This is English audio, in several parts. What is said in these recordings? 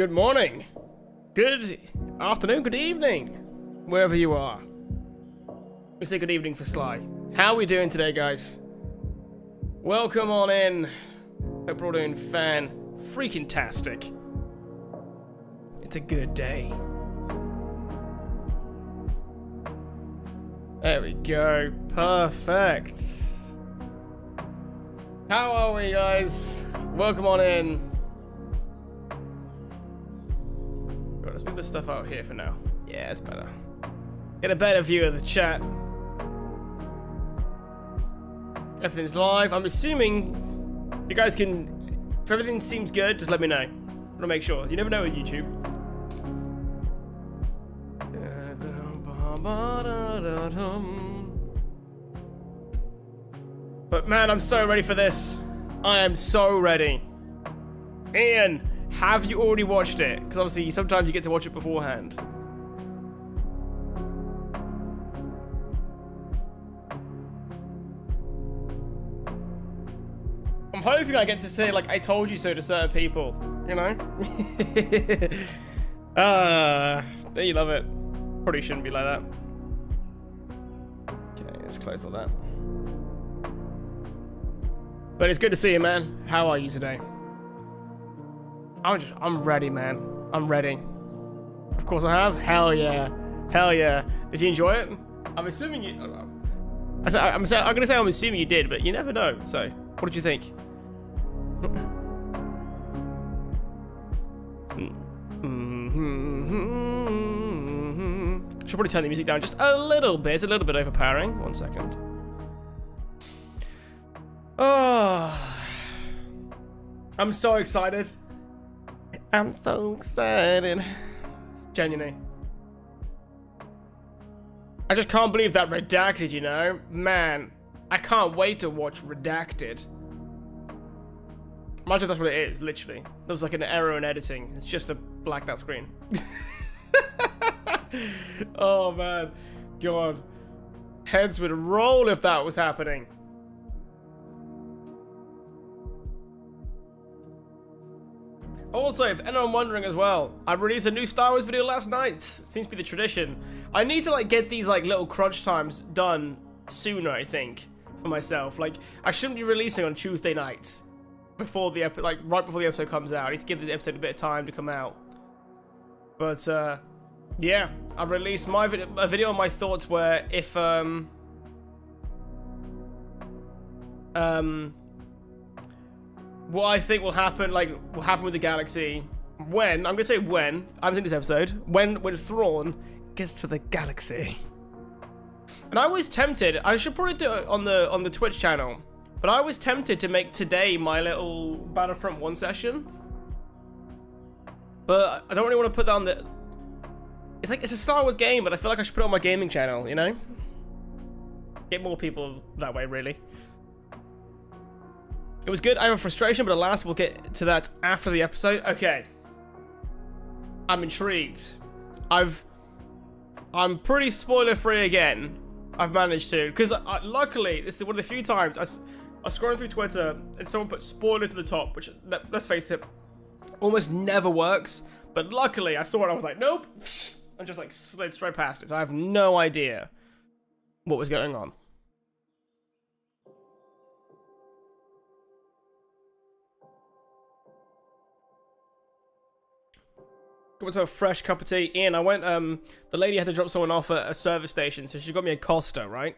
good morning, good afternoon, good evening, wherever you are. We say good evening for Sly. How are we doing today, guys? Welcome on in. Hope we're all doing freaking-tastic. It's a good day. There we go. Perfect. How are we, guys? Welcome on in. Right, let's move this stuff out here for now. Yeah, it's better. Get a better view of the chat. Everything's live. I'm assuming you guys can... If everything seems good, just let me know. I want to make sure. You never know with YouTube. But man, I'm so ready for this. I am so ready. Ian, have you already watched it? Because obviously sometimes you get to watch it beforehand. I'm hoping I get to say, like, I told you so to certain people, you know? You love it. Probably shouldn't be like that. Okay, let's close all that. But it's good to see you, man. How are you today? I'm ready, man. I'm ready. Of course I have. Hell yeah. Hell yeah. Did you enjoy it? I'm assuming you... I'm gonna say I'm assuming you did, but you never know. So, what did you think? Should probably turn the music down just a little bit. It's a little bit overpowering. 1 second. Oh, I'm so excited. I'm so excited. Genuinely. I just can't believe that Redacted, you know? Man, I can't wait to watch Redacted. Imagine if that's what it is, literally. There was like an error in editing. It's just a blacked out screen. Oh man, God. Heads would roll if that was happening. Also, if anyone wondering as well, I released a new Star Wars video last night. Seems to be the tradition. I need to like get these like little crunch times done sooner, I think, for myself. Like, I shouldn't be releasing on Tuesday nights before the episode, like right before the episode comes out. I need to give the episode a bit of time to come out. But yeah, I released my a video on my thoughts where if what I think will happen, like, will happen with the galaxy when, I'm gonna say when, I'm in this episode, when Thrawn gets to the galaxy. And I was tempted, I should probably do it on the Twitch channel, but I was tempted to make today my little Battlefront 1 session. But I don't really want to put that on the... It's like, it's a Star Wars game, but I feel like I should put it on my gaming channel, you know? Get more people that way, really. It was good. I have a frustration, but alas, we'll get to that after the episode. Okay. I'm intrigued. I'm pretty spoiler-free again. I've managed to. Because luckily, this is one of the few times I was scrolling through Twitter and someone put spoilers at the top, which, let's face it, almost never works. But luckily, I saw it and I was like, nope. And just like slid straight past it. So I have no idea what was going on. Got myself a fresh cup of tea. Ian, I went, the lady had to drop someone off at a service station, so she got me a Costa, right?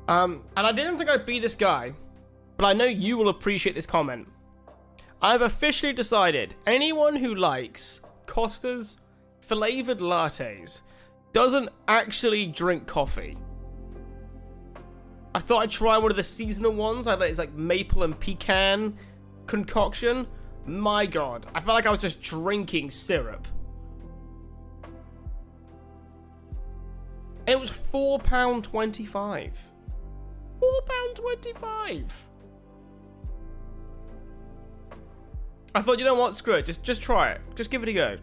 And I didn't think I'd be this guy, but I know you will appreciate this comment. I've officially decided anyone who likes Costas flavored lattes doesn't actually drink coffee. I thought I'd try one of the seasonal ones. It's like maple and pecan concoction. My God, I felt like I was just drinking syrup. And it was £4.25. £4.25. I thought, you know what? Screw it. Just try it. Just give it a go.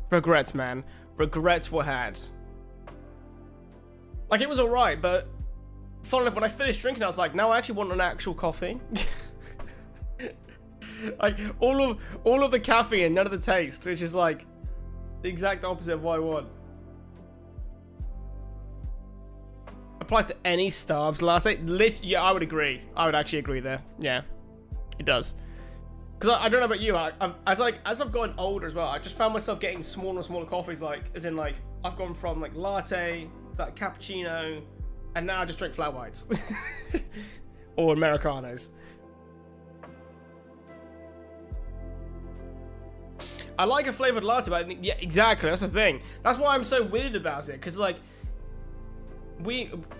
Regrets, man. Regrets were had. Like, it was alright, but funnily enough, when I finished drinking, I was like, no, I actually want an actual coffee. Like all of the caffeine, none of the taste, which is like the exact opposite of what I want. Applies to any Starbucks latte. Yeah, I would agree. I would actually agree there. Yeah, it does. Because I don't know about you, as I've gotten older as well, I just found myself getting smaller and smaller coffees. Like, as in like, I've gone from like latte to like cappuccino, and now I just drink flat whites or Americanos. I like a flavored latte, but yeah, exactly. That's the thing. That's why I'm so weird about it. Because like,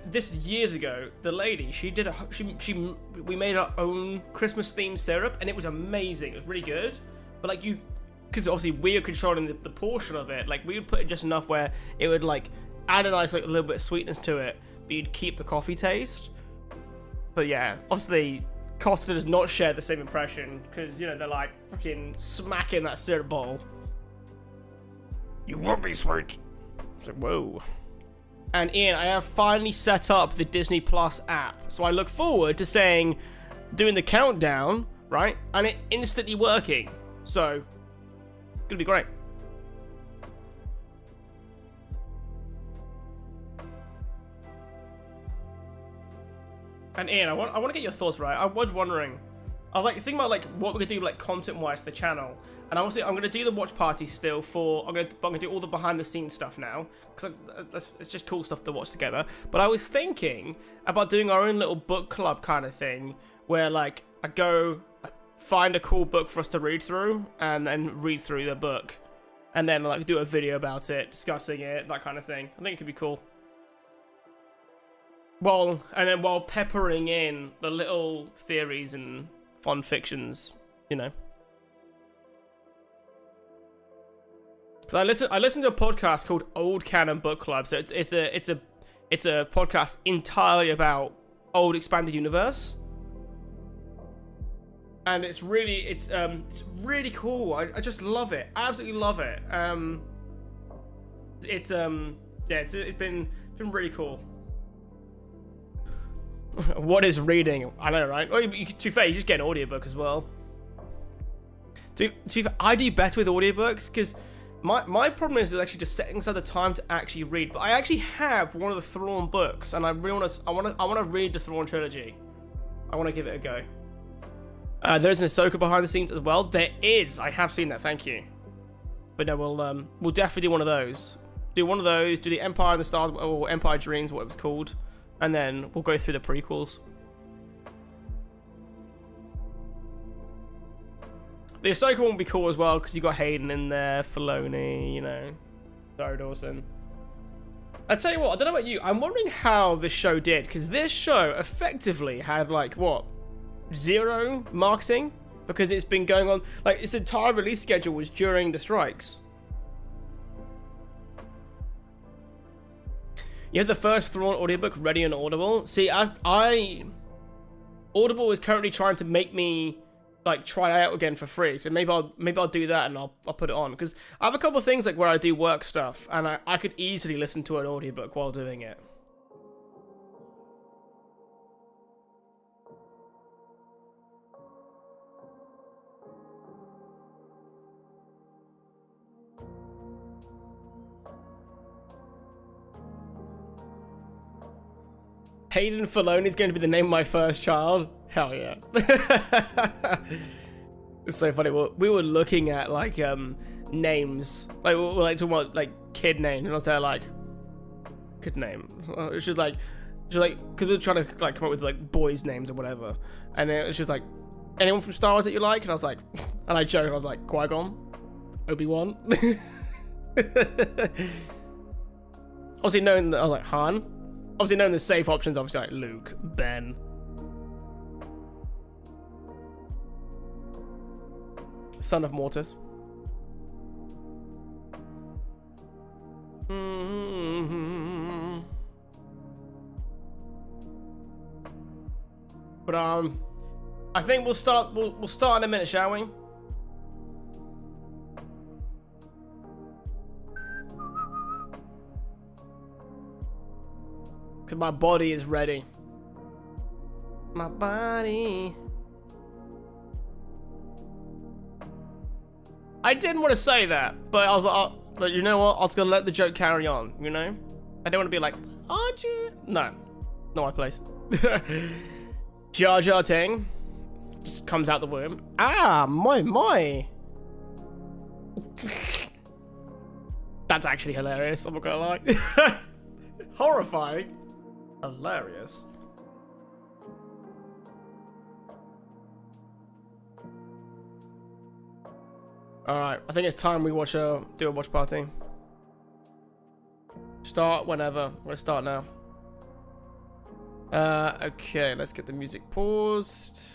this years ago, the lady, we made our own Christmas themed syrup, and it was amazing. It was really good. But like because obviously we are controlling the portion of it. Like we would put it just enough where it would like add a nice like a little bit of sweetness to it, but you'd keep the coffee taste. But yeah, obviously Costa does not share the same impression because you know they're like freaking smacking that syrup bowl. You won't be sweet. It's like whoa. And Ian, I have finally set up the Disney Plus app, so I look forward to doing the countdown, right, and it instantly working. So, it's gonna be great. And Ian, I want to get your thoughts, right? I was wondering, I was like thinking about like what we could do like content-wise for the channel, and obviously I'm gonna do the watch party still I'm gonna do all the behind-the-scenes stuff now because it's just cool stuff to watch together. But I was thinking about doing our own little book club kind of thing, where like I find a cool book for us to read through, and then read through the book, and then like do a video about it, discussing it, that kind of thing. I think it could be cool. Well, and then while peppering in the little theories and fun fictions, you know. Because I listened to a podcast called Old Canon Book Club. So it's a podcast entirely about old expanded universe, and it's really cool. I just love it, absolutely love it. It's been really cool. What is reading? I know, right? Well, to be fair, you just get an audiobook as well. To be fair, I do better with audiobooks because my problem is actually just setting aside the time to actually read. But I actually have one of the Thrawn books, and I really want to read the Thrawn trilogy. I want to give it a go. There's an Ahsoka behind the scenes as well. There is. I have seen that. Thank you. But no, we'll definitely do one of those. Do one of those. Do the Empire and the Stars or Empire Dreams, what it was called. And then we'll go through the prequels. The Ahsoka one will be cool as well, because you got Hayden in there, Filoni, you know, Sarah Dawson. I tell you what, I don't know about you, I'm wondering how this show did, because this show effectively had, like, what, 0 marketing? Because it's been going on, like, its entire release schedule was during the strikes. You have the first Thrawn audiobook ready on Audible. See, Audible is currently trying to make me like try it out again for free. So maybe I'll do that and I'll put it on, because I have a couple of things like where I do work stuff, and I could easily listen to an audiobook while doing it. Hayden Filoni is going to be the name of my first child. Hell yeah. It's so funny. We were looking at like names, like we were like talking about like kid names, and I was there like, kid name. It's just like, because we were trying to like come up with like boys' names or whatever, and it was just like, anyone from Star Wars that you like? And I was like, and I joked, I was like, Qui-gon, Obi-Wan. Obviously knowing that I was like Han. Obviously knowing the safe options, obviously like Luke, Ben. Son of Mortis. But I think we'll start in a minute, shall we? Cause my body is ready. My body. I didn't want to say that, but I was like, but you know what? I was gonna let the joke carry on. You know, I don't want to be like, aren't you? No, not my place. Jar Jar Ting just comes out the womb. Ah, my. That's actually hilarious. I'm not gonna lie. Horrifying. Hilarious. Alright, I think it's time we do a watch party. Start whenever. I'm gonna start now. Okay, let's get the music paused.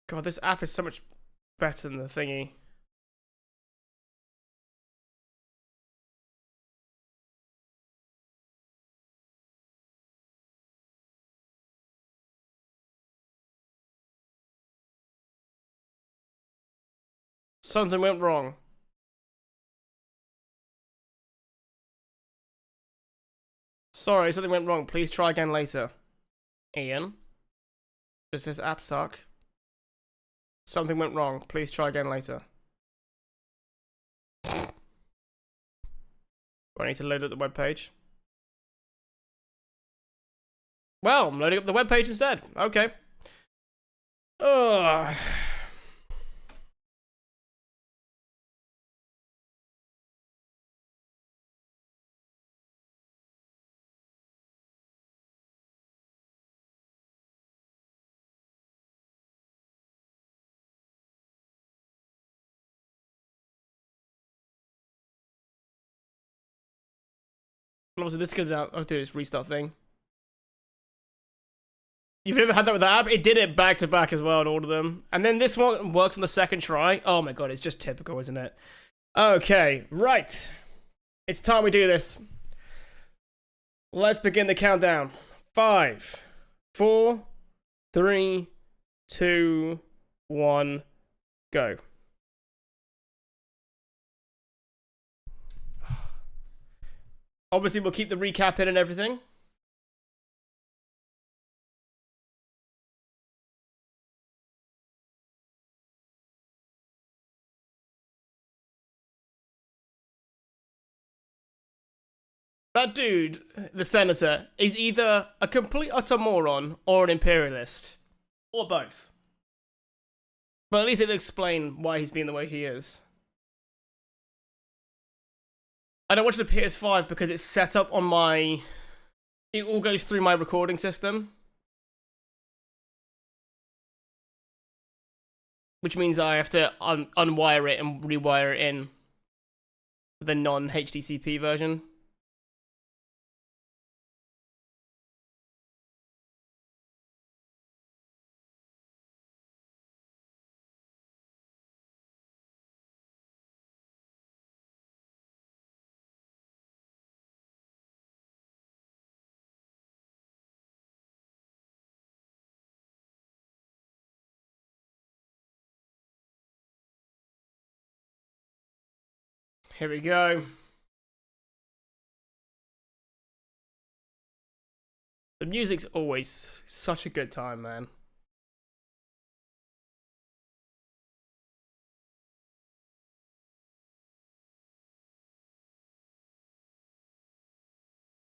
God, this app is so much better than the thingy. Something went wrong. Sorry, something went wrong. Please try again later. Ian? Does this app suck? Something went wrong. Please try again later. Do I need to load up the web page? Well, I'm loading up the web page instead. Okay. Ugh. Obviously, this could I'll do this restart thing. You've never had that with the app? It did it back to back as well in all of them. And then this one works on the second try. Oh my god, it's just typical, isn't it? Okay, right. It's time we do this. Let's begin the countdown. 5, 4, 3, 2, 1, go. Obviously, we'll keep the recap in and everything. That dude, the senator, is either a complete utter moron or an imperialist. Or both. But at least it'll explain why he's being the way he is. I don't watch the PS5 because it's set up on my... It all goes through my recording system. Which means I have to unwire it and rewire it in the non-HDCP version. Here we go. The music's always such a good time, man.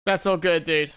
That's all good, dude.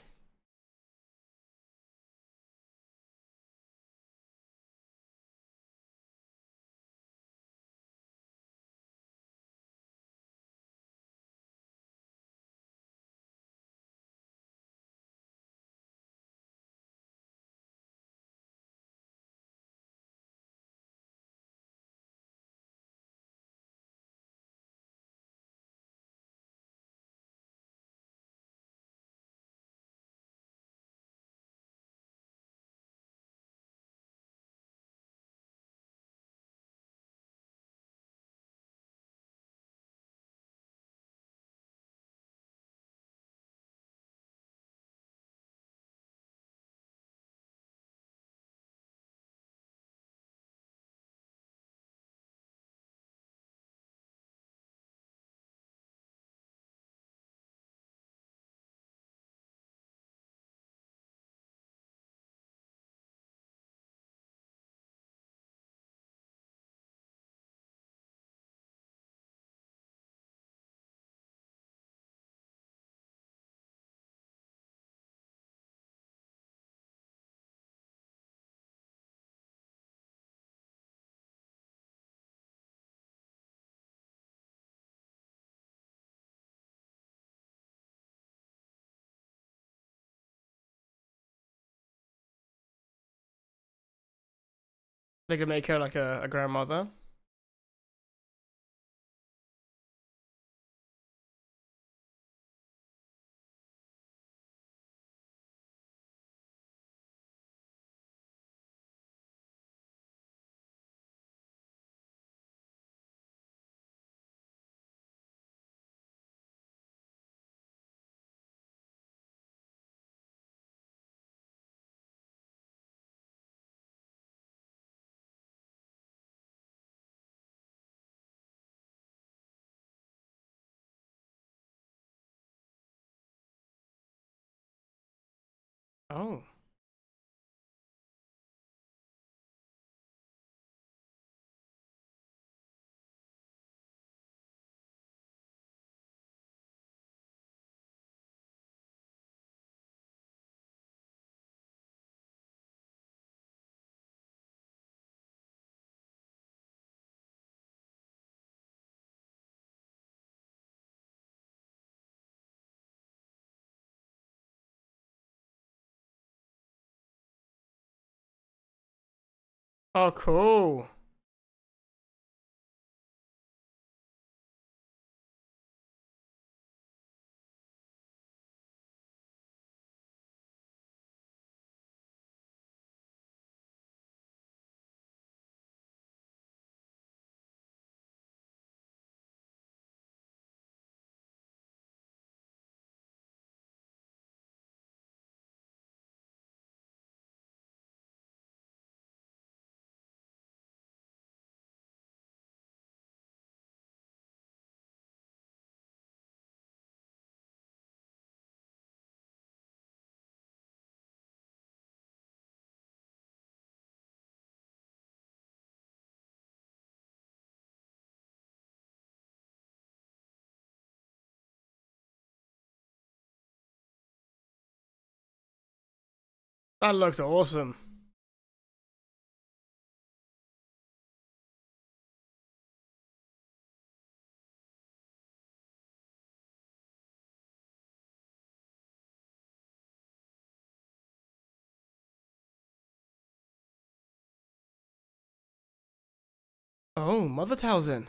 They could make her like a grandmother. Oh. Oh, cool. That looks awesome. Oh, Mother Talzin.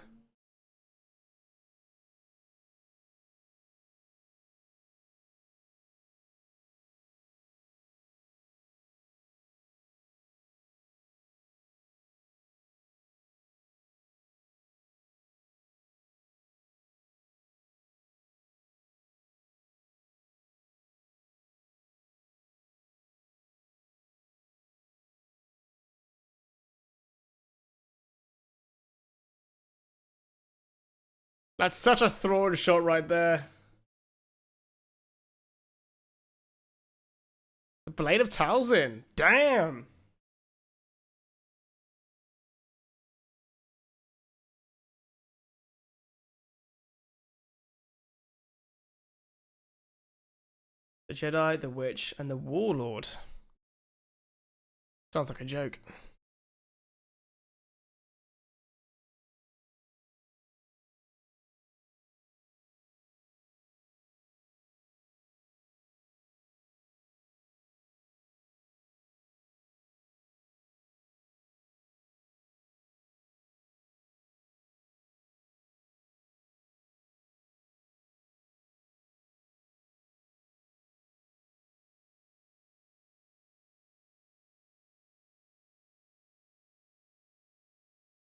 That's such a thrown shot right there. The Blade of Talzin. Damn. The Jedi, the Witch, and the Warlord. Sounds like a joke.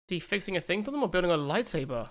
Is he fixing a thing for them or building a lightsaber?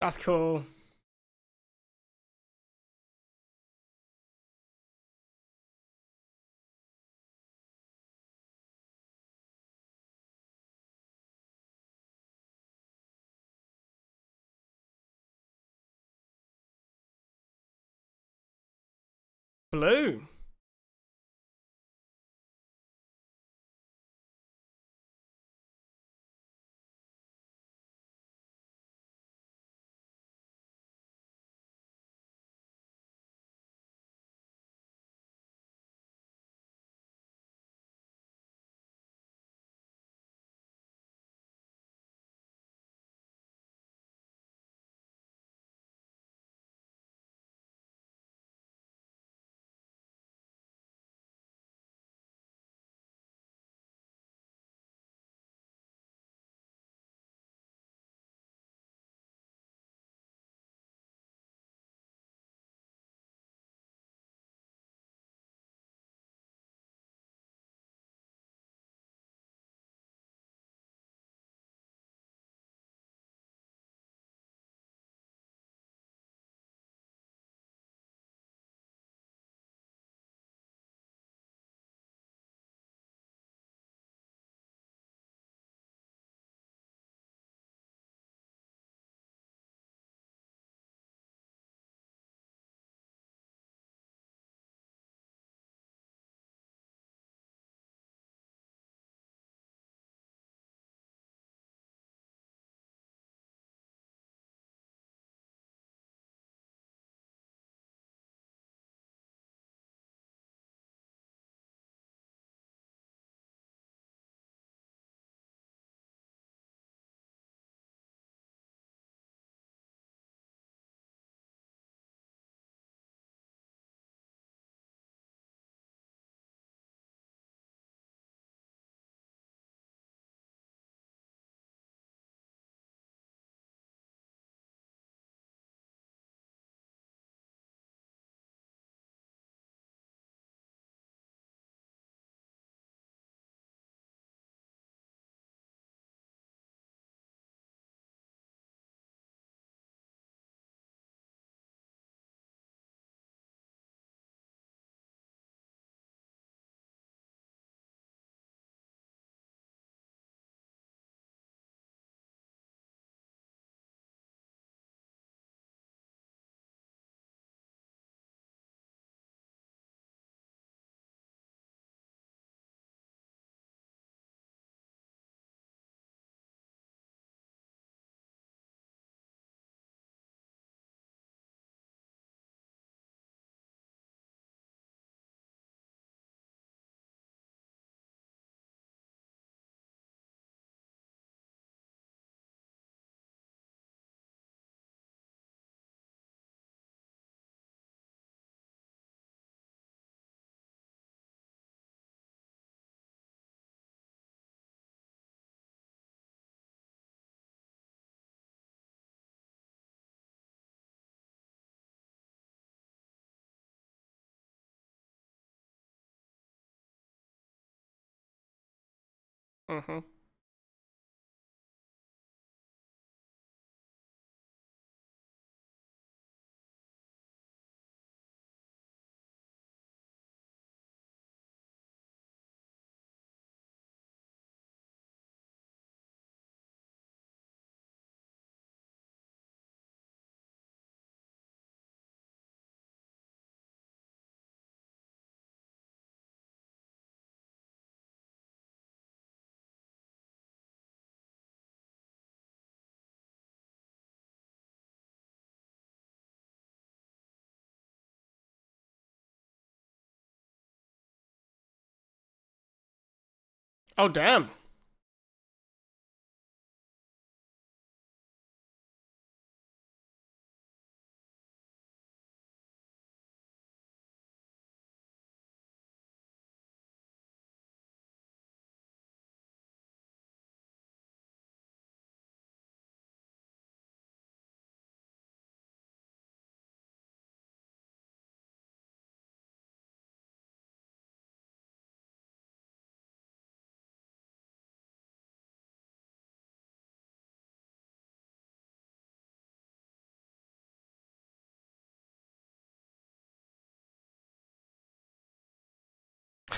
That's cool. Blue. Mm-hmm. Oh, damn.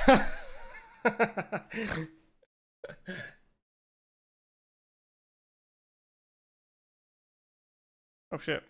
Oh shit.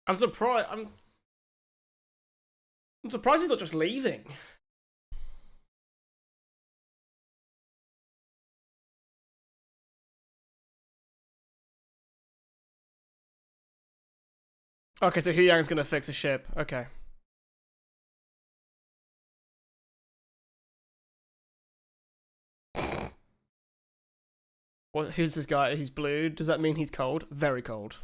I'm surprised. I'm surprised he's not just leaving. Okay, so Hu Yang's gonna fix a ship. Okay. Well, who's this guy? He's blue. Does that mean he's cold? Very cold.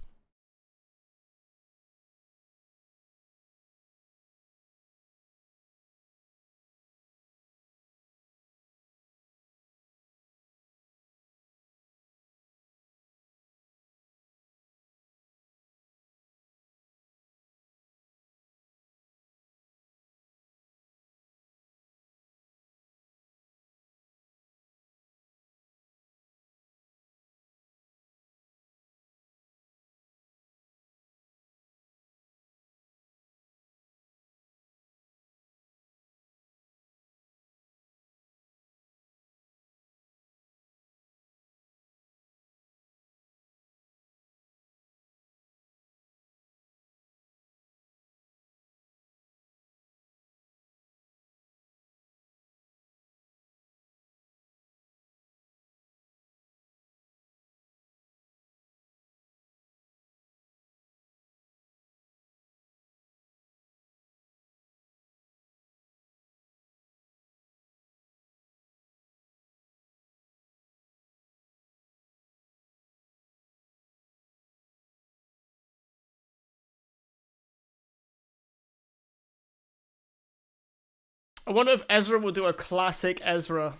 I wonder if Ezra will do a classic Ezra.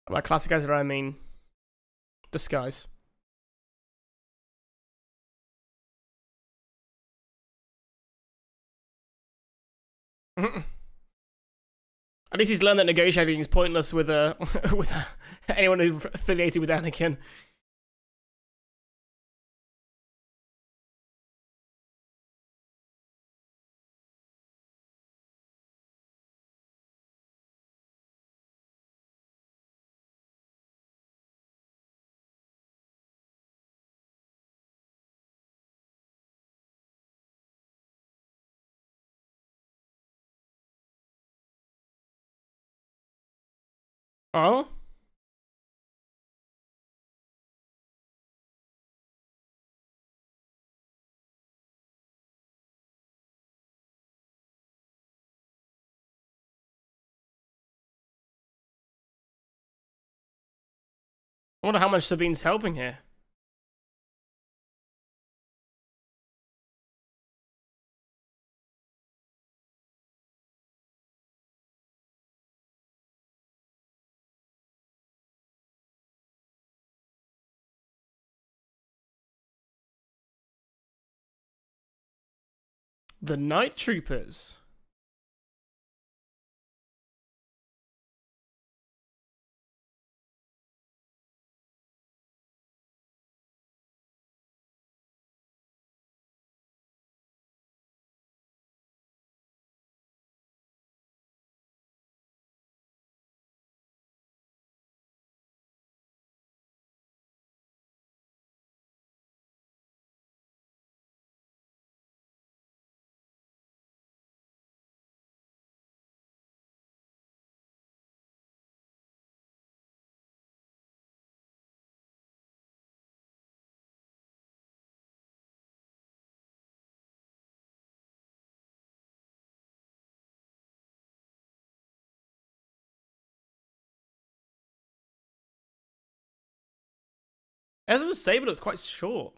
By classic Ezra, I mean disguise. At least he's learned that negotiating is pointless with with anyone who's affiliated with Anakin. Oh? I wonder how much Sabine's helping here. The Night Troopers. Ezra's saber looks quite short.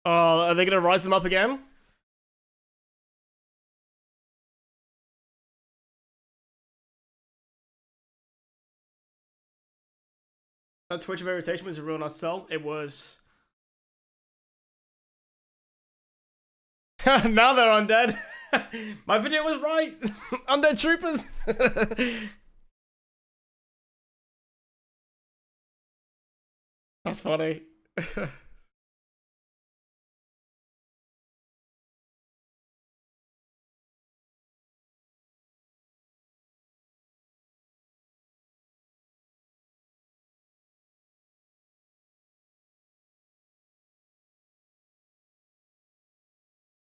Oh, are they gonna rise them up again? That Twitch of Irritation was a real nice sell. It was. Now they're undead. My video was right. Undead troopers. That's funny.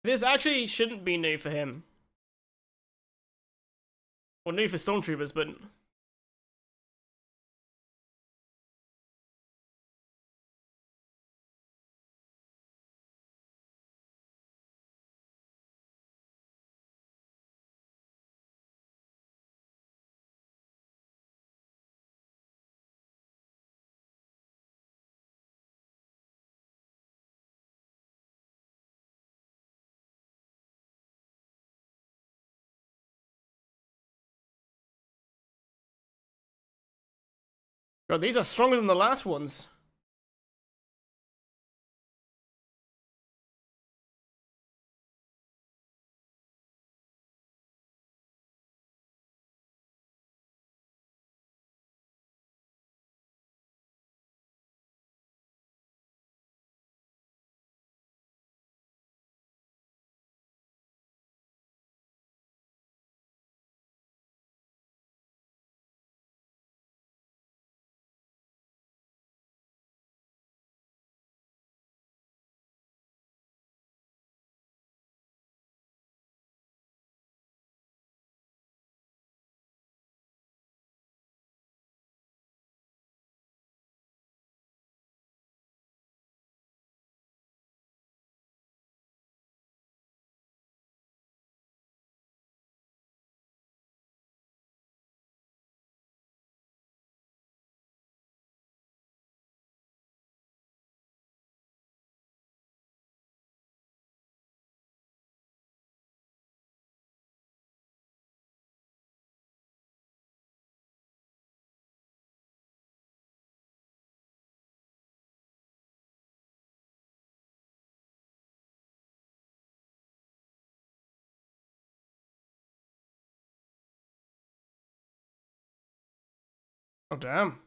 This actually shouldn't be new for him. Well, new for Stormtroopers, but... God, these are stronger than the last ones. Oh, damn.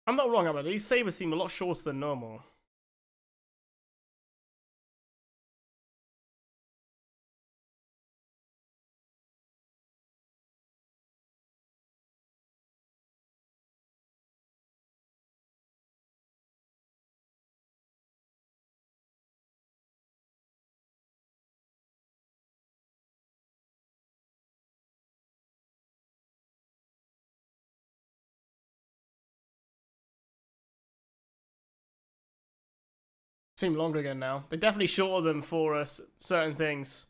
I'm not wrong, but these sabers seem a lot shorter than normal. Seem longer again now. They definitely shorter them for certain things.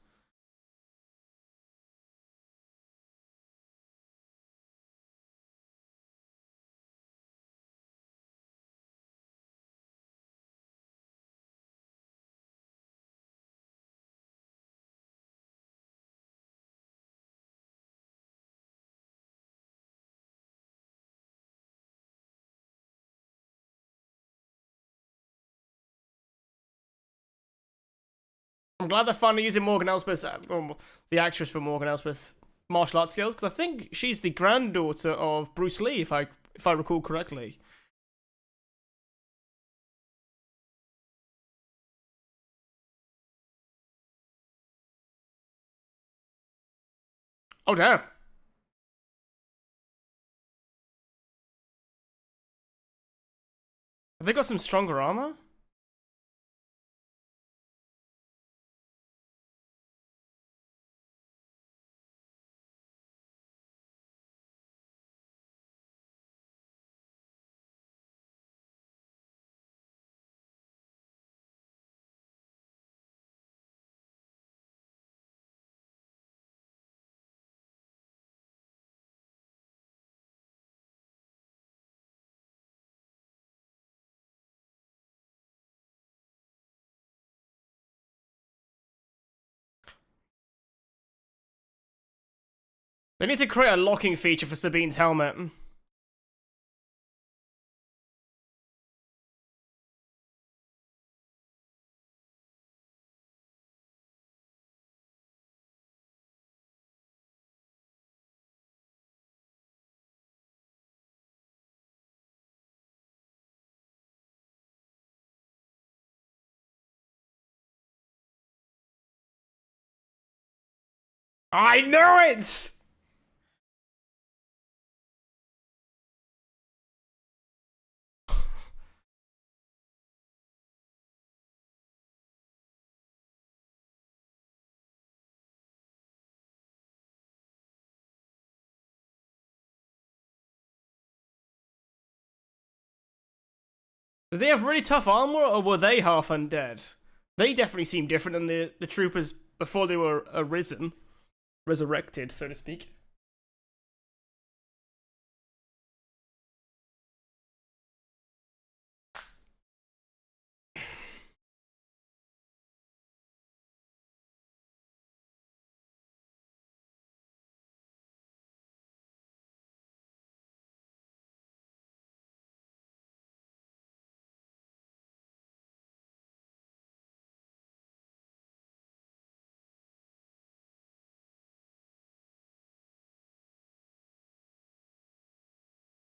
I'm glad they're finally using Morgan Elsbeth's, the actress for Morgan Elsbeth's martial arts skills, because I think she's the granddaughter of Bruce Lee, if I recall correctly. Oh damn! Have they got some stronger armor? They need to create a locking feature for Sabine's helmet. I knew it! Did they have really tough armor, or were they half undead? They definitely seem different than the troopers before they were resurrected, so to speak.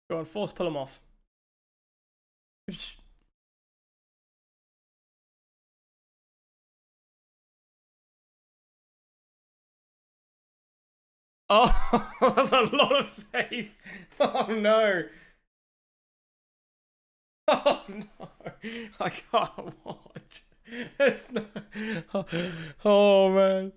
Go on, force pull them off. Oh, that's a lot of faith. Oh no. Oh no. I can't watch. It's no... Oh man.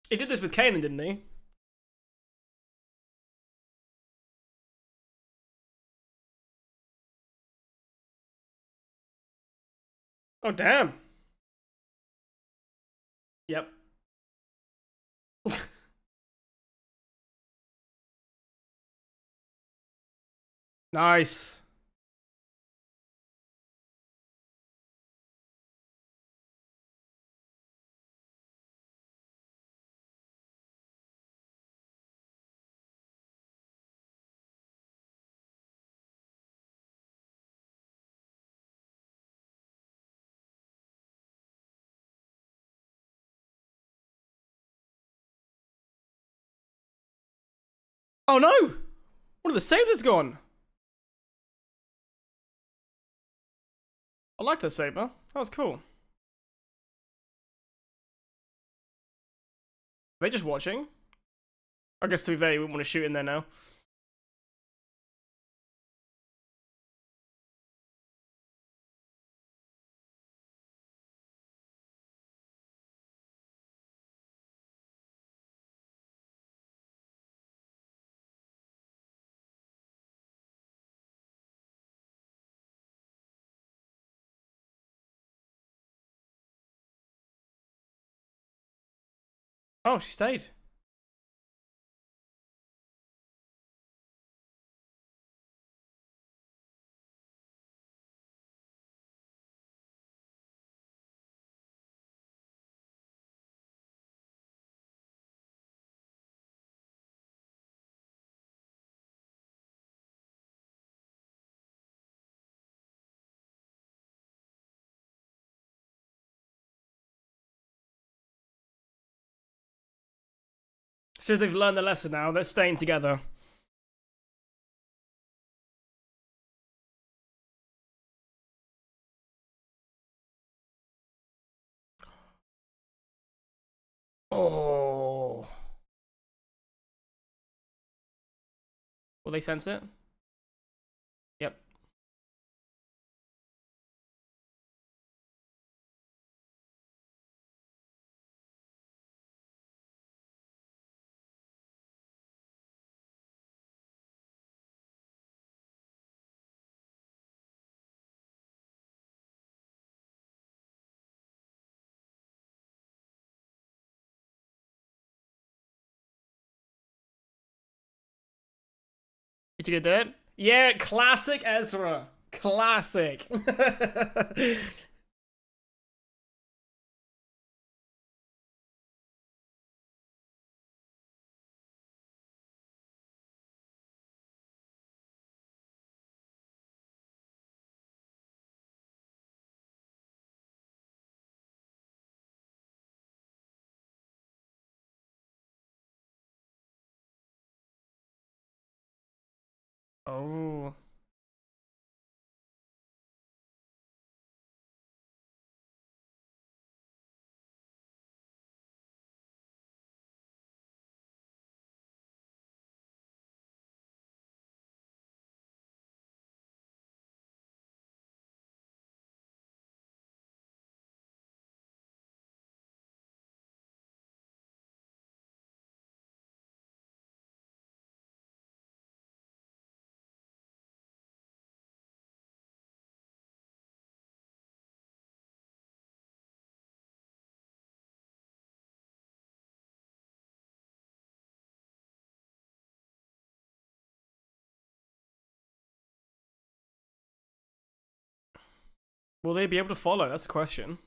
He did this with Kanan, didn't he? Oh damn. Yep. Nice. Oh no! One of the sabers gone. I like that saber. That was cool. Are they just watching? I guess to be fair, you wouldn't want to shoot in there now. Oh, she stayed. So they've learned the lesson now. They're staying together. Oh. Will they sense it? Yep. Is he gonna do it? Yeah, classic Ezra. Classic. Oh. Will they be able to follow? That's the question.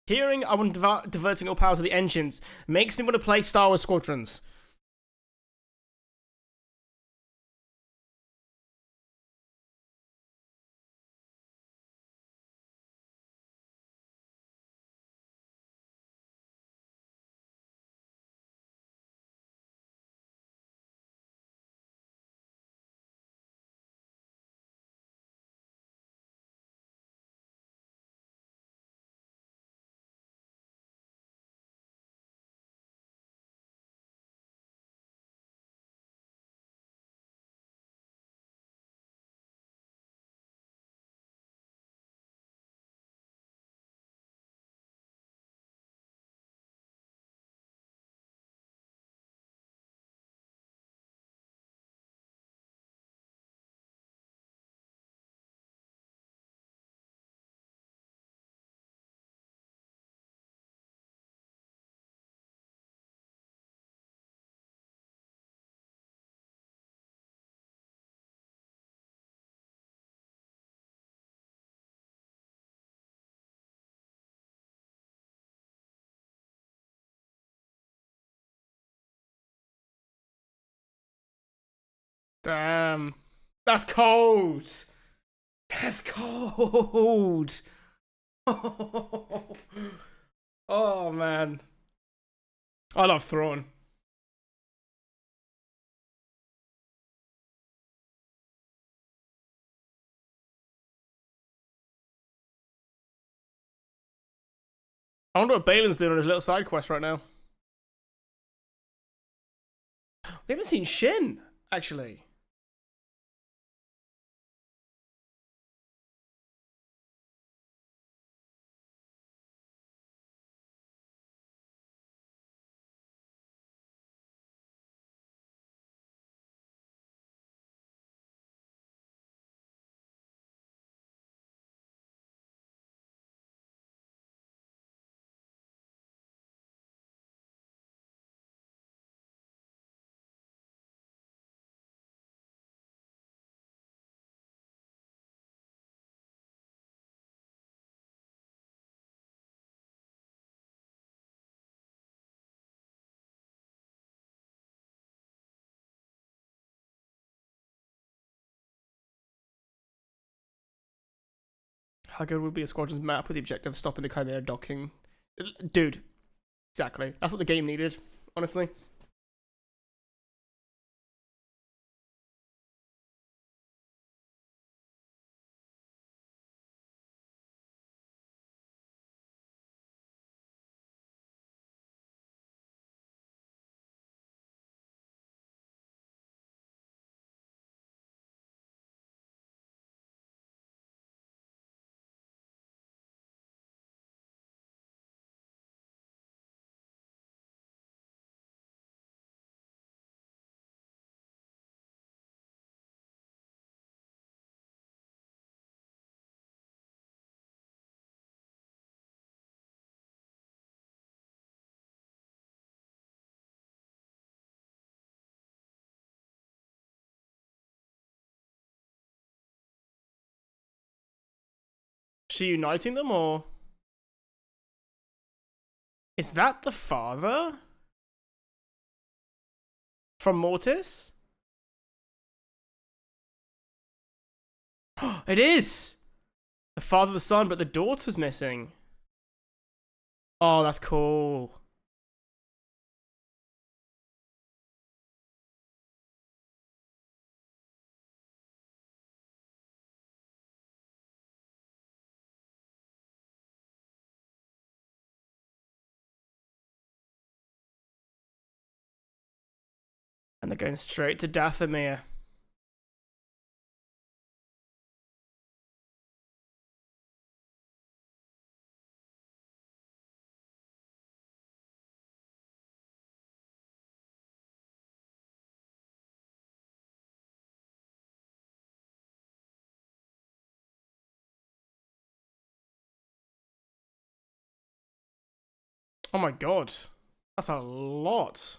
Hearing I want diverting all power to the engines makes me want to play Star Wars Squadrons. Damn. That's cold. That's cold. Oh man. I love Thrawn. I wonder what Balin's doing on his little side quest right now. We haven't seen Shin, actually. How good would be a squadron's map with the objective of stopping the Chimera docking? Dude, exactly. That's what the game needed, honestly. Is she uniting them, or is that the father from Mortis? It is the father, the son, but the daughter's missing. Oh, that's cool. And they're going straight to Dathomir. Oh my god. That's a lot.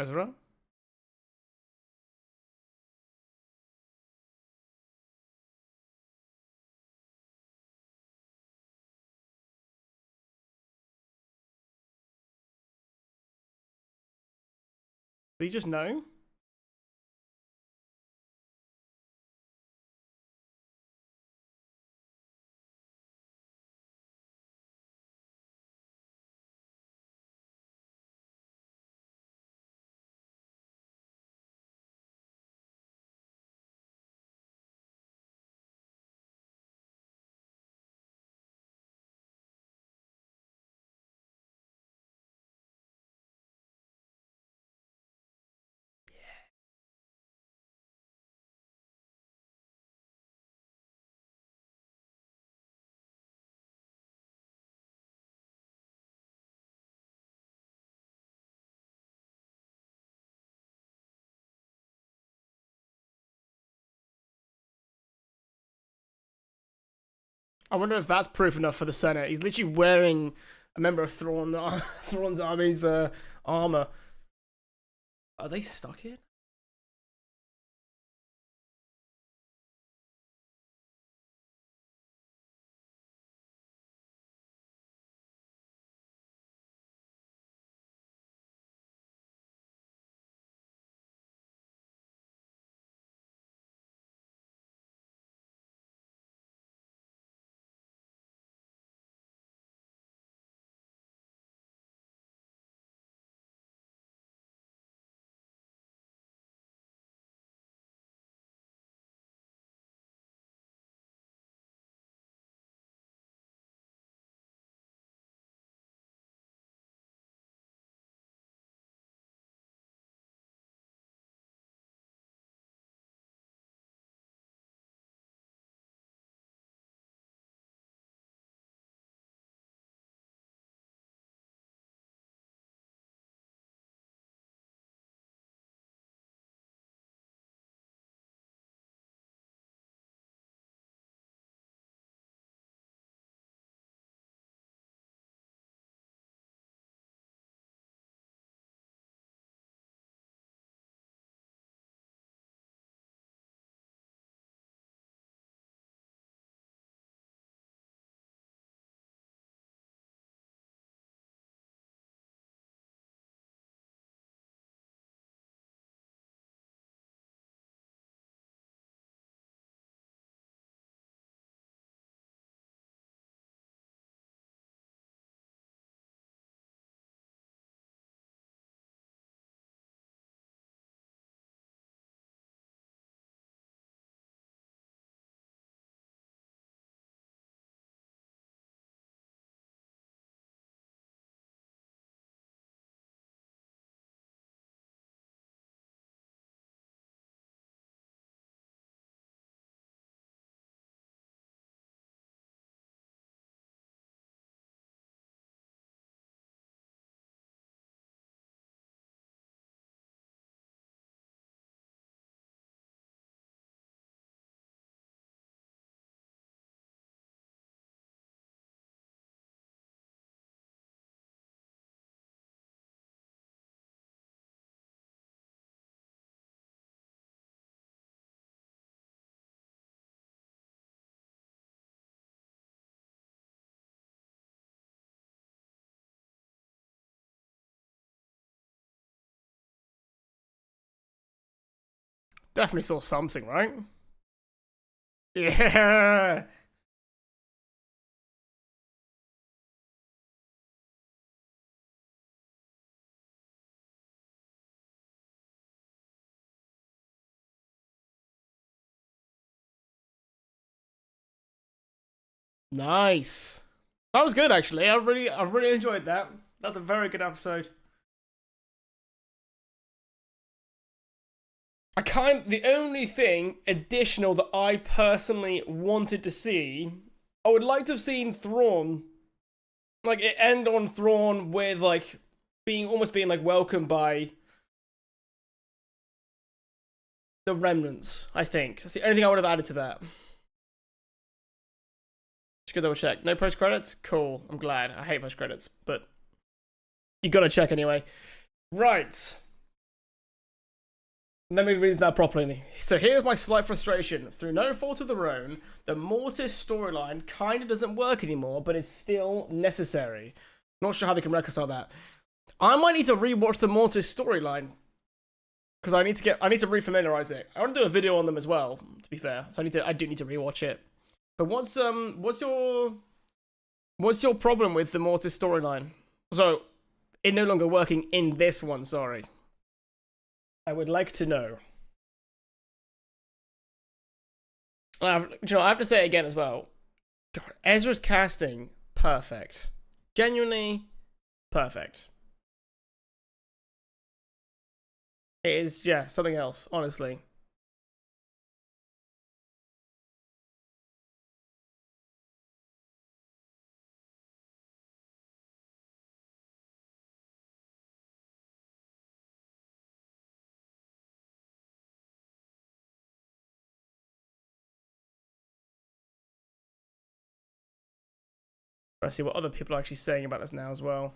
Ezra? Do you just know? I wonder if that's proof enough for the Senate. He's literally wearing a member of Thrawn's army's armor. Are they stuck here? Definitely saw something, right? Yeah. Nice. That was good, actually. I really enjoyed that. That's a very good episode. The only thing additional that I personally wanted to see, I would like to have seen Thrawn, like it end on Thrawn with like being like welcomed by the remnants. I think that's the only thing I would have added to that. Just go double check. No post credits. Cool. I'm glad. I hate post credits, but you gotta check anyway. Right. Let me read that properly. So here's my slight frustration. Through no fault of their own, the Mortis storyline kind of doesn't work anymore, but it's still necessary. Not sure how they can reconcile that. I might need to rewatch the Mortis storyline because I need to refamiliarize it. I want to do a video on them as well. To be fair, so I do need to rewatch it. But what's your problem with the Mortis storyline? So it no longer working in this one. Sorry. I would like to know. I have to say it again as well. God, Ezra's casting, perfect. Genuinely perfect. It is, yeah, something else, honestly. trying to see what other people are actually saying about this now as well.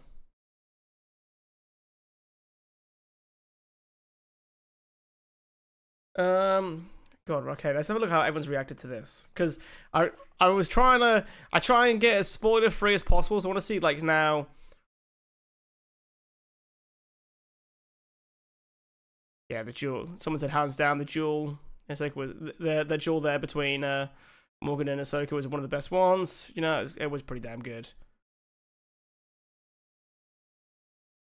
God, okay, let's have a look how everyone's reacted to this. Because I try and get as spoiler free as possible, so I want to see like now. Yeah, the duel. Someone said hands down the duel. Ahsoka was the duel there between Morgan and Ahsoka was one of the best ones. You know, it was pretty damn good.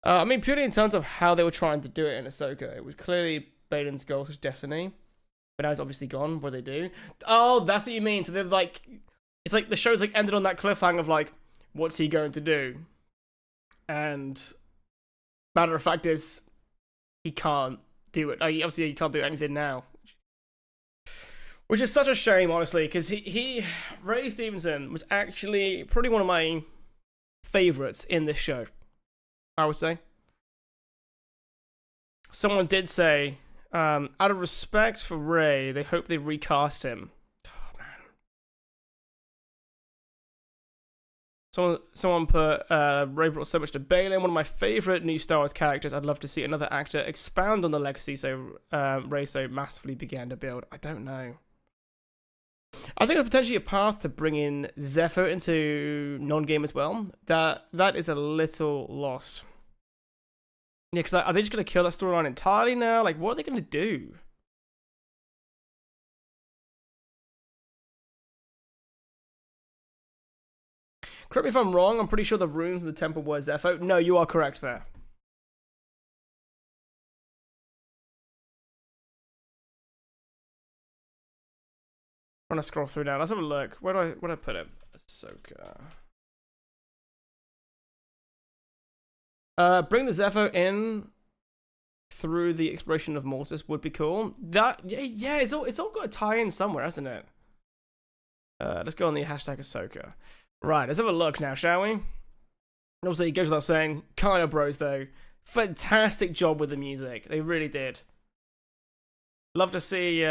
I mean, purely in terms of how they were trying to do it in Ahsoka, it was clearly Baden's goal to destiny, but now it's obviously gone. What they do? Oh, that's what you mean. So they're like, it's like the show's like ended on that cliffhanger of like, what's he going to do? And matter of fact is, he can't do it. Obviously, he can't do anything now, which is such a shame, honestly, because Ray Stevenson was actually probably one of my favorites in this show, I would say. Someone did say, out of respect for Ray, they hope they recast him. Oh, man. Someone put, Ray brought so much to Balin, one of my favorite new Star Wars characters. I'd love to see another actor expound on the legacy Ray so massively began to build. I don't know. I think there's potentially a path to bring in Zephyr into non-game as well. That is a little lost. Yeah, because are they just going to kill that storyline entirely now? Like, what are they going to do? Correct me if I'm wrong, I'm pretty sure the runes in the temple were Zephyr. No, you are correct there. I'm gonna scroll through now. Let's have a look. Where do I put it? Ahsoka. Bring the Zephyr in through the exploration of Mortis would be cool. Yeah, it's all got to tie in somewhere, hasn't it? Let's go on the hashtag Ahsoka. Right, let's have a look now, shall we? Obviously, it goes without saying, Kaya Bros though, fantastic job with the music. They really did. Love to see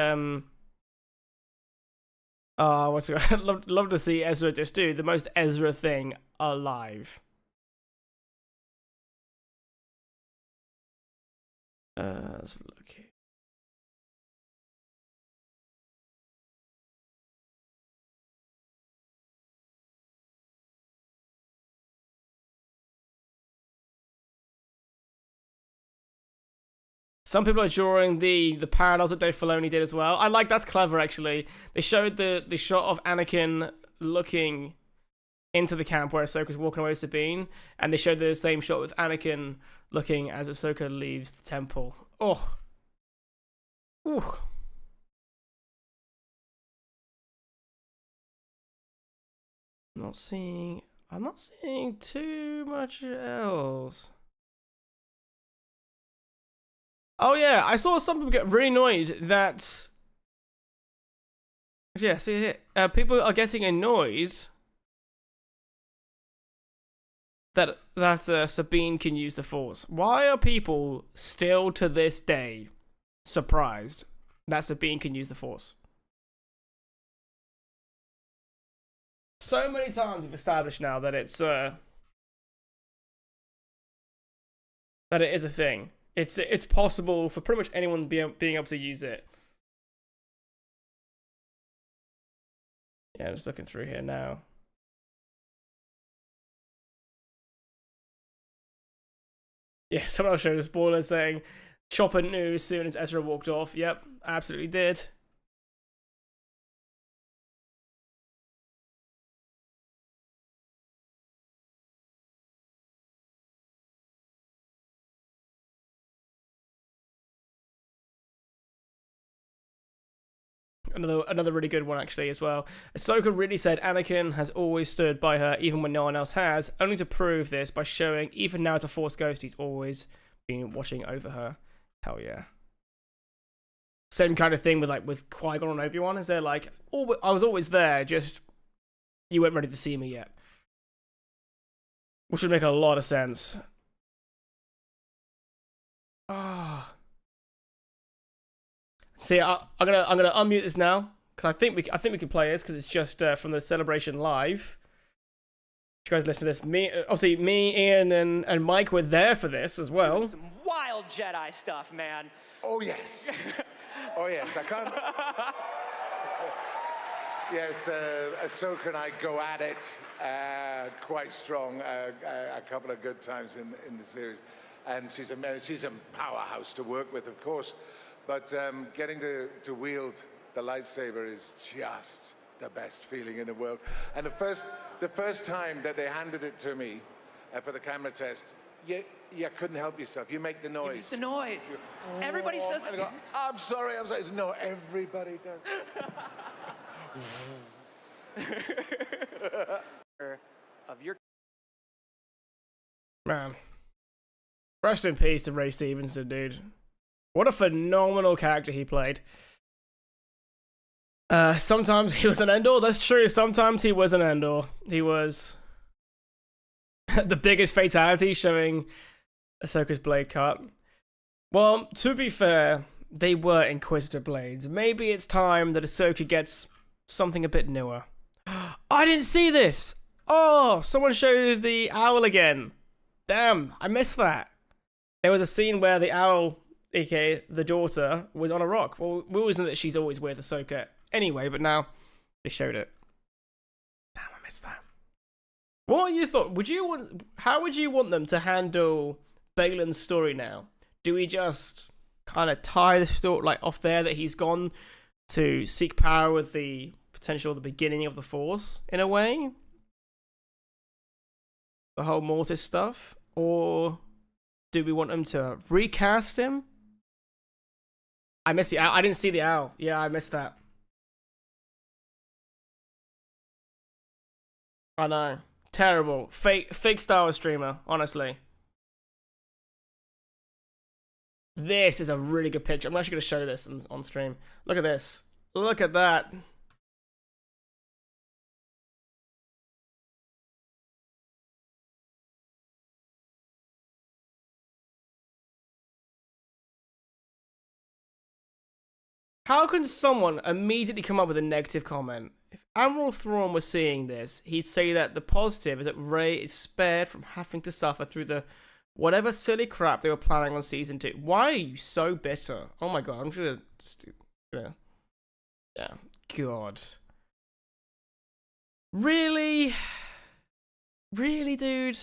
love to see Ezra just do the most Ezra thing alive. Let's have a look here. Some people are drawing the parallels that Dave Filoni did as well. I like that's clever actually. They showed the shot of Anakin looking into the camp where Ahsoka's walking away with Sabine, and they showed the same shot with Anakin looking as Ahsoka leaves the temple. Oh. Ooh. I'm not seeing too much else. Oh yeah, I saw some people get really annoyed that... Yeah, see here. People are getting annoyed that Sabine can use the Force. Why are people still to this day surprised that Sabine can use the Force? So many times we've established now that it's that it is a thing. It's possible for pretty much anyone being able to use it. Yeah, just looking through here now. Yeah, someone else showed a spoiler saying Chopper knew as soon as Ezra walked off. Yep, absolutely did. Another really good one actually as well. Ahsoka really said Anakin has always stood by her even when no one else has, only to prove this by showing even now as a Force ghost he's always been watching over her. Hell yeah. Same kind of thing with Qui-Gon and Obi-Wan, is they're like, oh, I was always there, just you weren't ready to see me yet. Which would make a lot of sense. Ah. See, I'm gonna unmute this now because I think we can play this because it's just from the celebration live. you guys listen to this, obviously me, Ian, and Mike were there for this as well. Some wild Jedi stuff, man. Oh yes. Oh yes. I can't. Yes, Ahsoka and I go at it quite strong a couple of good times in the series, and she's a powerhouse to work with, of course, but getting to wield the lightsaber is just the best feeling in the world. And the first time that they handed it to me for the camera test, you couldn't help yourself. You make the noise. You make the noise. Everybody says it. Go, I'm sorry. No, everybody does. Of your Man. Rest in peace to Ray Stevenson, dude. What a phenomenal character he played. Sometimes he was an Endor, that's true. Sometimes he was an Endor. He was the biggest fatality, showing Ahsoka's blade cut. Well, to be fair, they were Inquisitor blades. Maybe it's time that Ahsoka gets something a bit newer. I didn't see this! Oh, someone showed the owl again. Damn, I missed that. There was a scene where the owl, aka the daughter, was on a rock. Well, we always know that she's always with Ahsoka anyway, but now they showed it. Damn, I missed that. What you thought? How would you want them to handle Balin's story now? Do we just kind of tie the story like off there that he's gone to seek power with the potential the beginning of the Force in a way? The whole Mortis stuff? Or do we want them to recast him? I missed the owl. I didn't see the owl. Yeah, I missed that. I know. Terrible. Fake Star Wars streamer, honestly. This is a really good picture. I'm actually going to show this on stream. Look at this. Look at that. How can someone immediately come up with a negative comment? If Admiral Thrawn was seeing this, he'd say that the positive is that Rey is spared from having to suffer through the whatever silly crap they were planning on season 2. Why are you so bitter? Oh my god, I'm just gonna... Yeah, god. Really? Really, dude?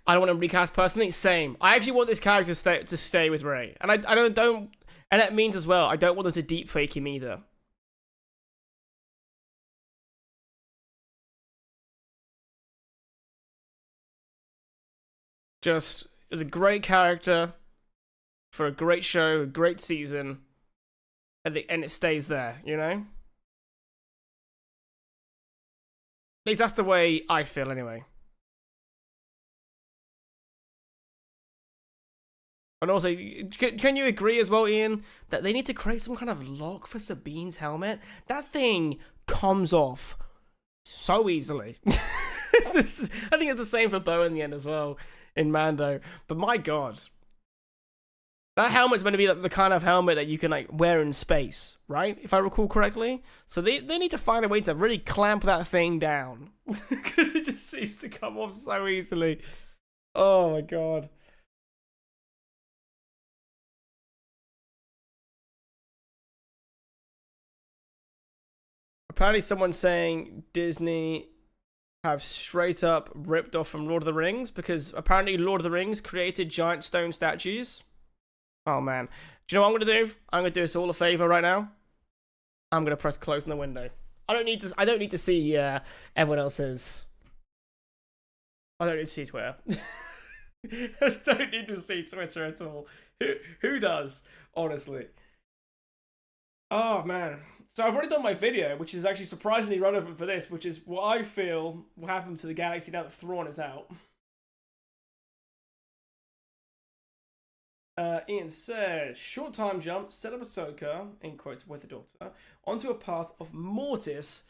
I don't want to recast personally. Same. I actually want this character to stay with Rey, and I don't, and that means as well I don't want them to deep fake him either. Just is a great character for a great show, a great season, and it stays there. You know. At least that's the way I feel, anyway. And also, can you agree as well, Ian, that they need to create some kind of lock for Sabine's helmet? That thing comes off so easily. I think it's the same for Bo in the end as well, in Mando. But my god. That helmet's meant to be the kind of helmet that you can like wear in space, right? If I recall correctly. So they need to find a way to really clamp that thing down. Because it just seems to come off so easily. Oh my god. Apparently someone's saying Disney have straight up ripped off from Lord of the Rings because apparently Lord of the Rings created giant stone statues. Oh man. Do you know what I'm going to do? I'm going to do us all a favor right now. I'm going to press close on the window. I don't need to see everyone else's... I don't need to see Twitter. I don't need to see Twitter at all. Who does? Honestly. Oh man. So I've already done my video, which is actually surprisingly relevant for this, which is what I feel will happen to the galaxy now that Thrawn is out. Ian says, short time jump, set up Ahsoka, in quotes, with a daughter, onto a path of Mortis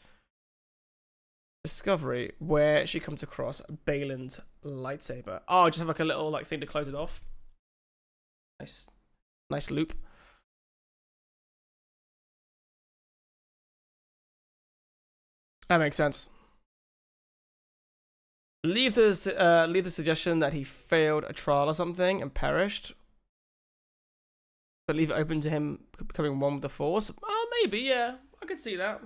Discovery, where she comes across Balin's lightsaber. Oh, just have like a little like thing to close it off. Nice loop. That makes sense. Leave the suggestion that he failed a trial or something and perished, but leave it open to him becoming one with the Force. Oh, maybe, yeah, I could see that.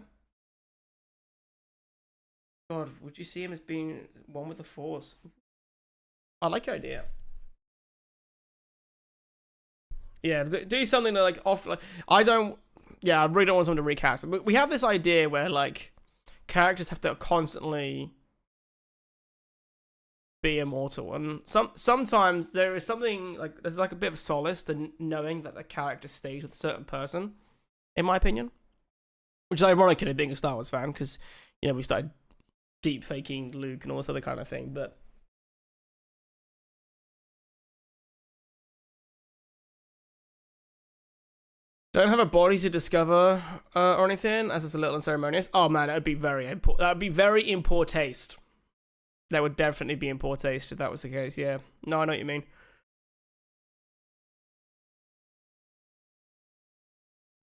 God, would you see him as being one with the Force? I like your idea. Yeah, do something that, like, off. Like, I really don't want someone to recast it. But we have this idea where, like, characters have to constantly be immortal, and sometimes there is something like there's like a bit of solace to knowing that the character stays with a certain person, in my opinion. Which is ironic in being a Star Wars fan, because we started deep faking Luke and all this other kind of thing, but don't have a body to discover or anything, as it's a little unceremonious. Oh man, that would be very in poor taste. That would definitely be in poor taste if that was the case. Yeah, no, I know what you mean.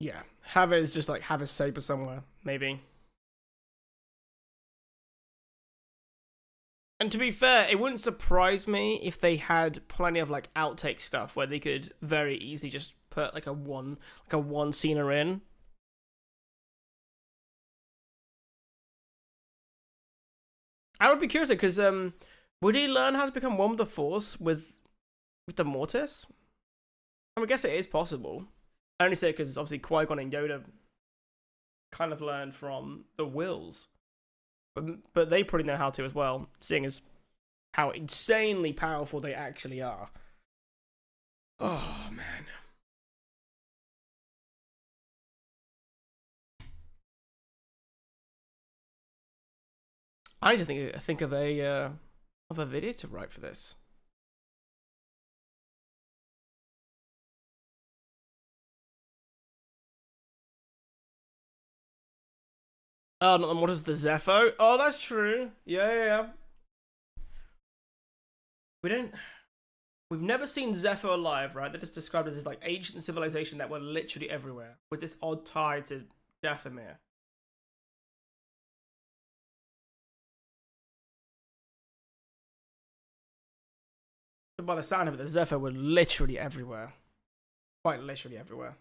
Yeah, have it as just like have a saber somewhere, maybe. And to be fair, it wouldn't surprise me if they had plenty of like outtake stuff where they could very easily just put like a one scener in. I would be curious because would he learn how to become one with the Force with the Mortis? I guess it is possible. I only say it because obviously Qui-Gon and Yoda kind of learned from the Wills. But they probably know how to as well, seeing as how insanely powerful they actually are. Oh, man. I need to think of a video to write for this. Oh, not the Mortis, the Zepho. Oh, that's true. Yeah. We've never seen Zepho alive, right? They're just described as this like ancient civilization that were literally everywhere, with this odd tie to Dathomir. But by the sound of it, the Zepho were literally everywhere. Quite literally everywhere.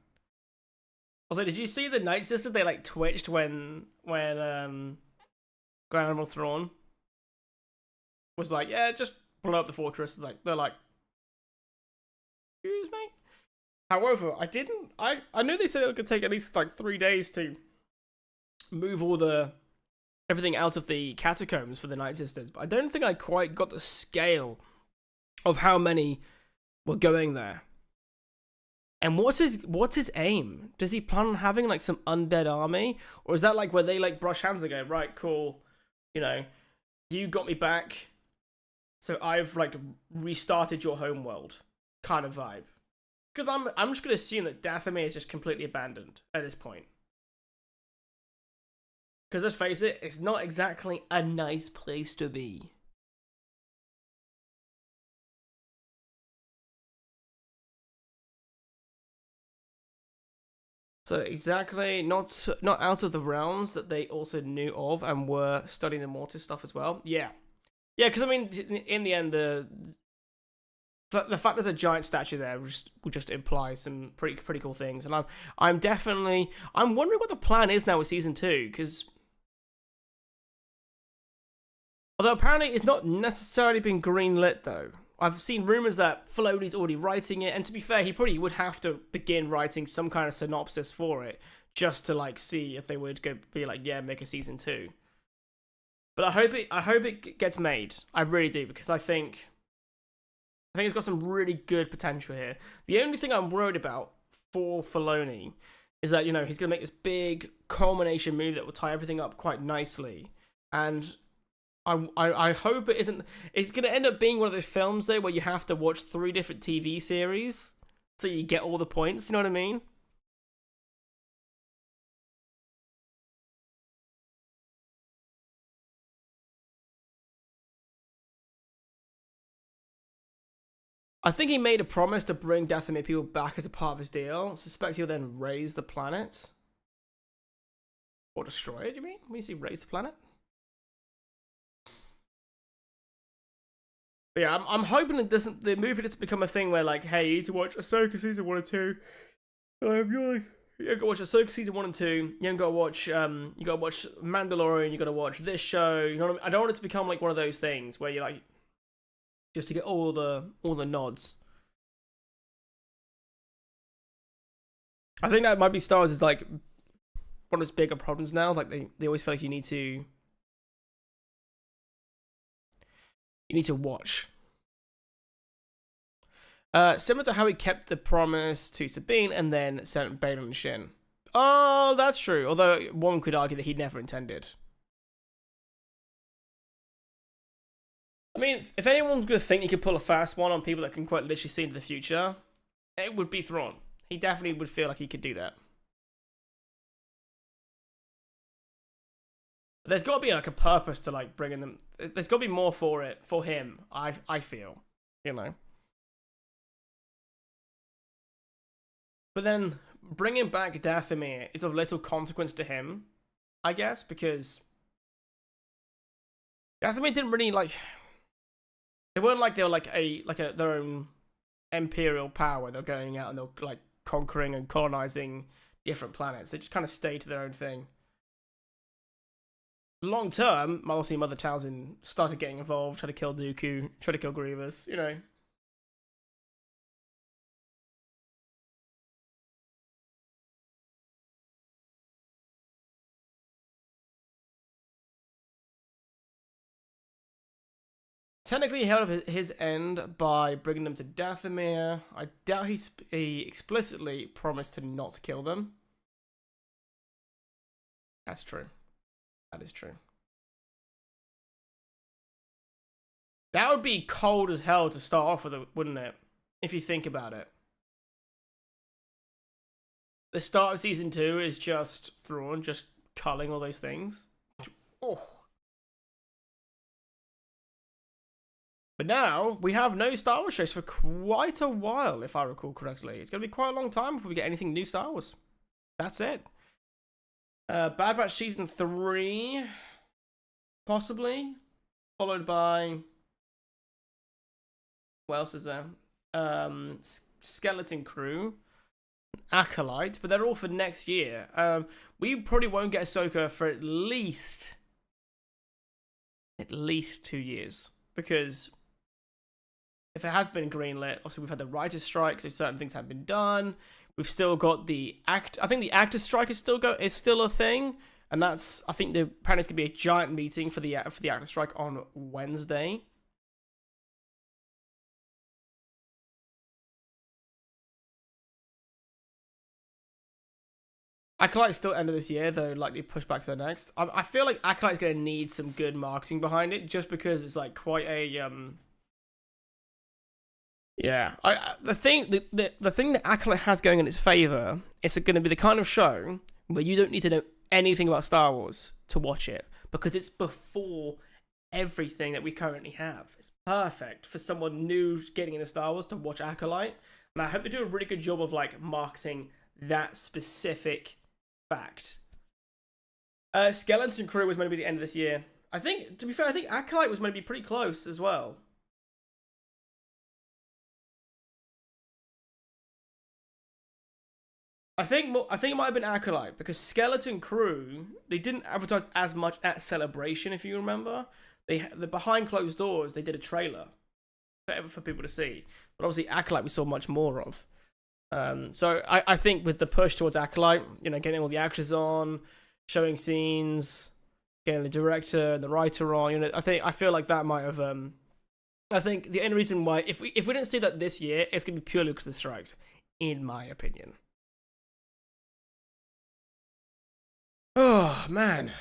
Also, did you see the Night Sisters? They like twitched when Grand Admiral Thrawn was like, yeah, just blow up the fortress. Like they're like, excuse me. However, I knew they said it could take at least like 3 days to move everything out of the catacombs for the Night Sisters, but I don't think I quite got the scale of how many were going there. And what's his aim? Does he plan on having like some undead army, or is that like where they like brush hands and go, right, cool, you got me back, so I've like restarted your home world kind of vibe? Because I'm just gonna assume that Dathomir is just completely abandoned at this point. Because let's face it, it's not exactly a nice place to be. So exactly, not out of the realms that they also knew of and were studying the Mortis stuff as well. Yeah, because I mean, in the end, the fact there's a giant statue there will just imply some pretty cool things. And I'm wondering what the plan is now with season 2, because although apparently it's not necessarily been greenlit though. I've seen rumors that Filoni's already writing it, and to be fair, he probably would have to begin writing some kind of synopsis for it just to like see if they would be like, yeah, make a season 2. But I hope it gets made. I really do, because I think it's got some really good potential here. The only thing I'm worried about for Filoni is that he's gonna make this big culmination move that will tie everything up quite nicely, and I hope it isn't. It's going to end up being one of those films, though, where you have to watch 3 different TV series so you get all the points. You know what I mean? I think he made a promise to bring Dathomir people back as a part of his deal. Suspect he'll then raise the planet. Or destroy it, you mean? When you say raise the planet? But yeah, I'm hoping the movie doesn't become a thing where, like, hey, you need to watch Ahsoka season 1 and 2. You gotta watch Ahsoka season 1 and 2. You gotta watch you gotta watch Mandalorian, you gotta watch this show. You know what I mean? I don't want it to become like one of those things where you're like, just to get all the nods. I think that might be Star Wars is like one of its bigger problems now. Like they always feel like you need to watch. Similar to how he kept the promise to Sabine and then sent Baylan and Shin. Oh, that's true. Although one could argue that he never intended. I mean, if anyone's going to think he could pull a fast one on people that can quite literally see into the future, it would be Thrawn. He definitely would feel like he could do that. There's got to be like a purpose to like bringing them. There's got to be more for it, for him, I feel. You know. But then, bringing back Dathomir is of little consequence to him, I guess, because Dathomir didn't really, like... They weren't like they were like their own imperial power. They're going out and they're, like, conquering and colonizing different planets. They just kind of stay to their own thing. Long term, obviously Mother Talzin started getting involved, tried to kill Dooku, tried to kill Grievous, you know. Technically, he held up his end by bringing them to Dathomir. I doubt he explicitly promised to not kill them. That's true. That is true. That would be cold as hell to start off with, wouldn't it? If you think about it. The start of season 2 is just Thrawn, just culling all those things. Oh. But now, we have no Star Wars shows for quite a while, if I recall correctly. It's going to be quite a long time before we get anything new Star Wars. That's it. Bad Batch Season 3, possibly. Followed by... What else is there? Skeleton Crew. Acolyte, but they're all for next year. We probably won't get Ahsoka for at least 2 years. Because... if it has been greenlit, obviously we've had the writer's strike, so certain things have been done. We've still got the I think the actor's strike is still a thing, and that's apparently it's gonna be a giant meeting for the actor's strike on Wednesday. Acolyte is still end of this year, though likely pushed back to the next. I feel like Acolyte's gonna need some good marketing behind it, just because it's like quite a Yeah, the thing that Acolyte has going in its favor is going to be the kind of show where you don't need to know anything about Star Wars to watch it, because it's before everything that we currently have. It's perfect for someone new getting into Star Wars to watch Acolyte, and I hope they do a really good job of like marketing that specific fact. Skeleton Crew was meant to be the end of this year. I think, to be fair, I think Acolyte was meant to be pretty close as well. I think it might have been Acolyte, because Skeleton Crew, they didn't advertise as much at Celebration, if you remember. The behind closed doors, they did a trailer for people to see. But obviously Acolyte we saw much more of. So I think with the push towards Acolyte, you know, getting all the actors on, showing scenes, getting the director and the writer on, you know, I feel like that might have I think the only reason why if we didn't see that this year, it's gonna be purely because of the strikes, in my opinion. Oh, man.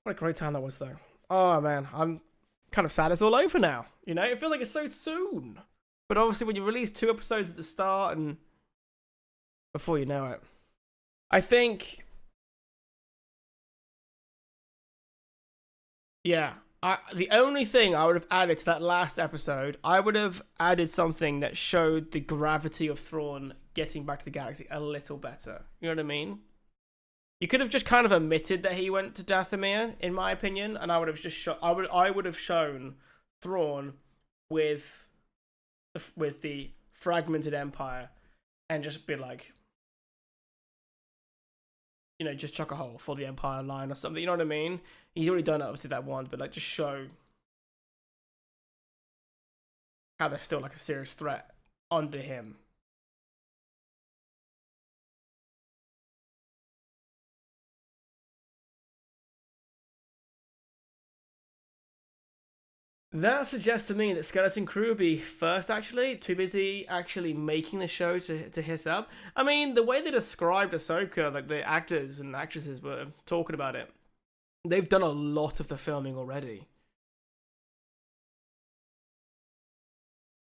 What a great time that was, though. Oh, man. I'm kind of sad it's all over now. You know, it feels like it's so soon. But obviously, when you release 2 episodes at the start and before you know it. I think... yeah. The only thing I would have added to that last episode, I would have added something that showed the gravity of Thrawn getting back to the galaxy a little better. You know what I mean? You could have just kind of omitted that he went to Dathomir, in my opinion, and I would have just I would have shown Thrawn with the fragmented Empire, and just be like, you know, just chuck a hole for the Empire line or something. You know what I mean? He's already done it, obviously, that one, but like just show how there's still like a serious threat under him. That suggests to me that Skeleton Crew would be first, actually. Too busy actually making the show to hit up. I mean, the way they described Ahsoka, like the actors and actresses were talking about it, they've done a lot of the filming already.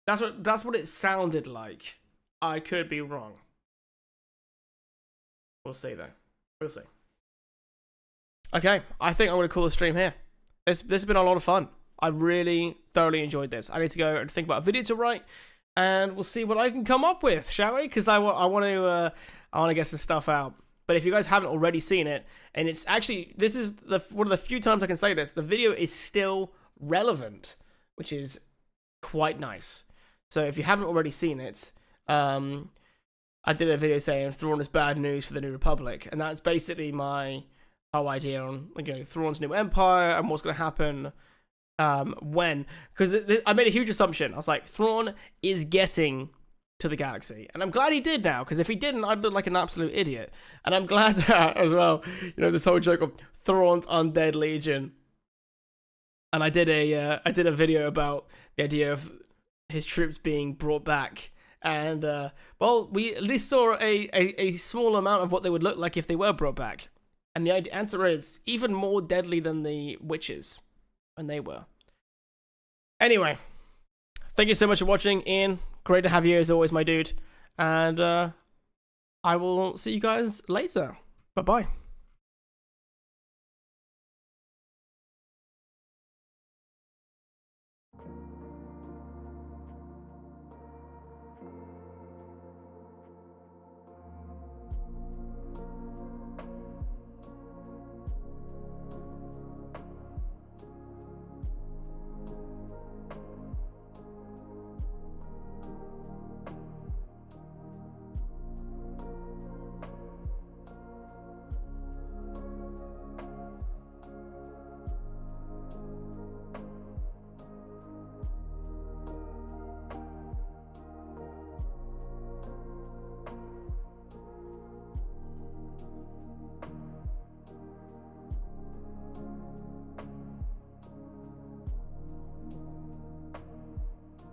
That's what it sounded like. I could be wrong. We'll see, though. We'll see. Okay, I think I'm going to call the stream here. This has been a lot of fun. I really thoroughly enjoyed this. I need to go and think about a video to write, and we'll see what I can come up with, shall we? Because I want to get some stuff out. But if you guys haven't already seen it, and it's actually, this is one of the few times I can say this, the video is still relevant, which is quite nice. So if you haven't already seen it, I did a video saying Thrawn is bad news for the New Republic, and that's basically my whole idea on, you know, Thrawn's new empire and what's going to happen. When, because I made a huge assumption. I was like, Thrawn is getting to the galaxy, and I'm glad he did now, because if he didn't, I'd look like an absolute idiot. And I'm glad that as well, you know, this whole joke of Thrawn's undead legion. And I did a video about the idea of his troops being brought back, and well, we at least saw a small amount of what they would look like if they were brought back. And the answer is even more deadly than the witches. And they were. Anyway, thank you so much for watching, Ian. Great to have you as always, my dude. And I will see you guys later. Bye-bye.